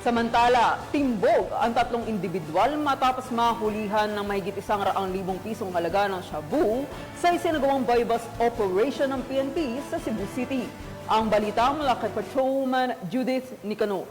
Samantala, timbog ang tatlong individual matapos mahulihan ng mahigit 100,000 pisong halaga ng shabu sa isinagawang buy-bust operation ng PNP sa Cebu City. Ang balita mula kay Patrolwoman Judith Nicanor.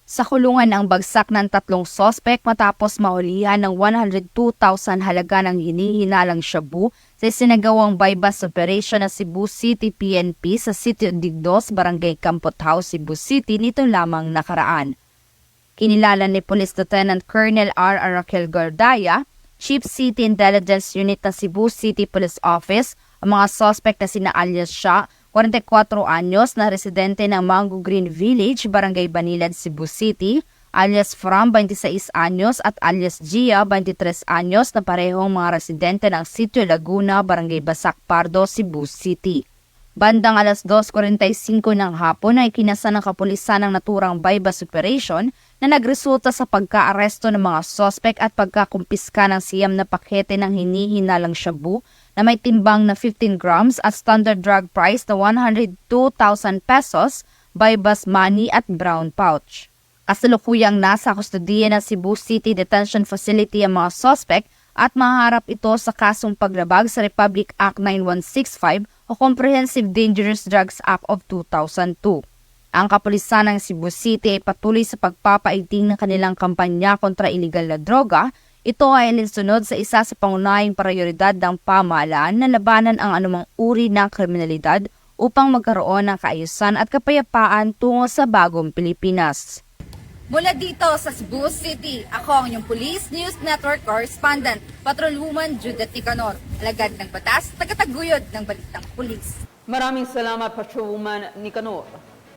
Sa kulungan ang bagsak ng tatlong sospek matapos mahulihan ng 102,000 halaga ng hinihinalang shabu sa isinagawang buy-bust operation ng Cebu City PNP sa Sitio Digdos, Barangay Campot House, Cebu City nito lamang nakaraan. Kinilala ni Police Lieutenant Colonel R. Arakel Gordaya, Chief City Intelligence Unit ng Cebu City Police Office, ang mga sospek na sina alias Shah, 44 anyos na residente ng Mango Green Village, Barangay Banilad, Cebu City, alias Fram, 26 anyos at alias Gia, 23 anyos na parehong mga residente ng Sitio Laguna, Barangay Basak Pardo, Cebu City. Bandang alas 2:45 ng hapon ay kinasa ng kapulisan ng naturang buy-bust operation na nagresulta sa pagka-aresto ng mga sospek at pagkakumpiska ng siyam na pakete ng hinihinalang shabu na may timbang na 15 grams at standard drug price na 102,000 pesos, buy-bust money at brown pouch. Kasalukuyang nasa kustodiya ng Cebu City Detention Facility ang mga sospek at maharap ito sa kasong paglabag sa Republic Act 9165 o Comprehensive Dangerous Drugs Act of 2002. Ang kapulisan ng Cebu City ay patuloy sa pagpapaigting ng kanilang kampanya kontra iligal na droga. Ito ay alinsunod sa isa sa pangunahing prioridad ng pamahalaan na labanan ang anumang uri ng kriminalidad upang magkaroon ng kaayusan at kapayapaan tungo sa bagong Pilipinas. Mula dito sa Cebu City, ako ang inyong Police News Network Correspondent, Patrolwoman Judith Nicanor, alagad ng batas, tagataguyod ng balitang pulis. Maraming salamat, Patrolwoman Nicanor.